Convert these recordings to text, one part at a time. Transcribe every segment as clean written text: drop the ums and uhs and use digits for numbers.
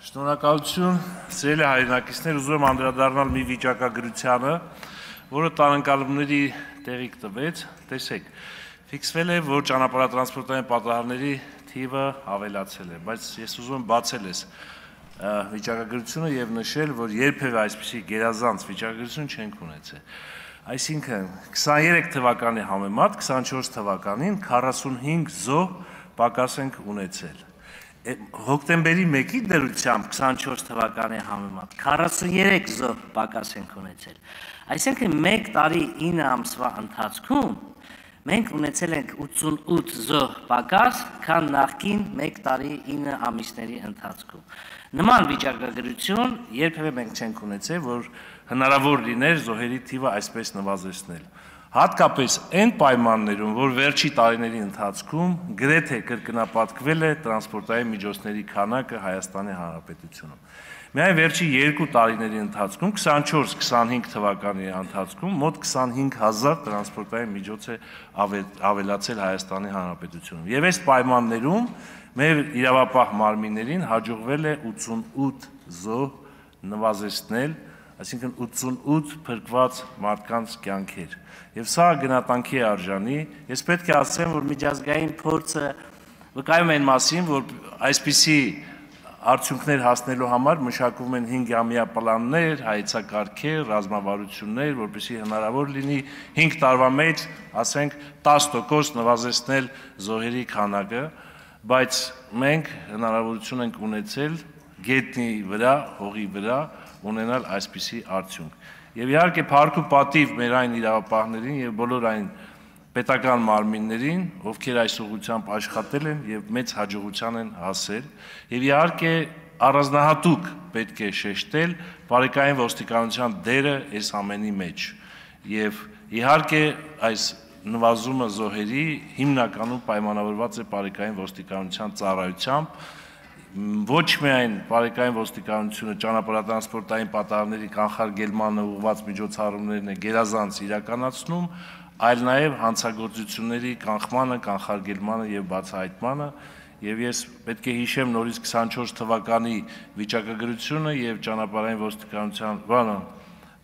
Շնորհակալություն, սիրելի հայրենակիցներ, ուզում եմ անդրադառնալ մի վիճակագրությանը, որը տարընկալումների տեղիք տվեց, տեսեք, ֆիքսվել է, որ ճանապարհատրանսպորտային պատահարների թիվը ավելացել է, բայց ես ուզում եմ բացել այս վիճակագրությունը եւ նշել, որ երբևէ այսպիսի գերազանց վիճակագրություն չենք ունեցել։ Այսինքն 23 թվականի համեմատ 24 թվականին 45 զոհ պակաս ենք ունեցել։ Հոկտեմբերի 1-ի դրությամբ 24 թվականի համեմատ 43 զոհ պակաս ենք ունեցել։ Այսինքն 1 տարի 9 ամսվա ընթացքում մենք ունեցել ենք 88 զոհ պակաս, քան նախկին 1 տարի 9 ամիսների ընթացքում։ Նման վիճակագրություն երբևէ մենք չենք ունեցել, որ հնարավոր լիներ զոհերի թիվը այսպես նվազեցնել։ Հատկապես այն պայմաններում, որ վերջի տարիների ընթացքում գրեթե կրկնապատկվել է տրանսպորտային միջոցների քանակը Հայաստանի Հանրապետությունում։ Միայն վերջի 2 տարիների ընթացքում 24-25 թվականի ընթացքում մոտ 25000 տրանսպորտային միջոց է ավելացել Հայաստանի Հանրապետությունում։ Եվ այս պայմաններում մեր իրավապահ մարմիններին հաջողվել է 88 զոհ նվազեցնել, այսինքն 88 փրկված մարդկանց կյանքեր։ Եվ սա գնահատանքի է արժանի։ Ես պետք է ասեմ, որ միջազգային փորձը վկայում է այն մասին, որ այսպիսի արդյունքներ հասնելու համար մշակվում են 5-ամյա պլաններ, հայեցակարգեր, ռազմավարություններ, որպեսզի հնարավոր լինի 5 տարվա մեջ, ասենք 10% նվազեցնել զոհերի քանակը, բայց մենք հնարավորություն ենք ունեցել գետնի վրա, հողի վրա ունենալ այսպիսի արդյունք։ Եվ իհարկե փառք ու պատիվ մեր այն իրավապահներին եւ բոլոր այն պետական մարմիններին, ովքեր այս ուղղությամբ աշխատել են եւ մեծ հաջողության են հասել, եւ իհարկե առանձնահատուկ պետք է շեշտել բարեկային ոստիկանության դերը այս ամենի մեջ։ Եվ իհարկե այս նվազումը զոհերի հիմնականում պայմանավորված է բարեկային ոստիկանության ծառայությամբ, ոչ միայն բարեկային ոստիկանությունը ճանապարհատրանսպորտային պատահարների կանխարգելմանը ուղղված միջոցառումներն է գերազանց իրականացնում, այլ նաև հանցագործությունների կանխմանը, կանխարգելմանը եւ բացահայտմանը, եւ ես պետք է հիշեմ նորից 24 թվականի վիճակագրությունը եւ ճանապարհային ոստիկանության,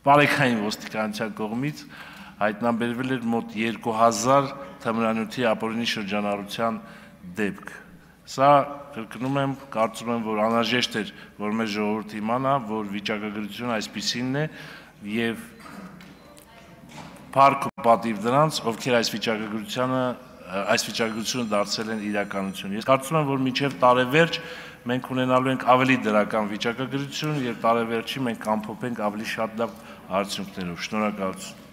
բարեկային ոստիկանության կողմից հայտնաբերվել էր մոտ 2000 թմրանյութի ապօրինի շրջանառության դեպք։ Սա կրկնում եմ, կարծում եմ, որ անհրաժեշտ էր, որ մեր ժողովուրդը իմանա, որ վիճակագրությունը այսպիսինն է եւ փառք ու պատիվ դրանց, ովքեր այս վիճակագրությունը դարձել են իրականություն։ Ես կարծում եմ, որ մինչեւ տարեվերջ մենք ունենալու ենք ավելի դրական վիճակագրություն եւ տարեվերջին մենք կամփոփենք ավելի շատ լավ արդյունքներով։ Շնորհակալություն։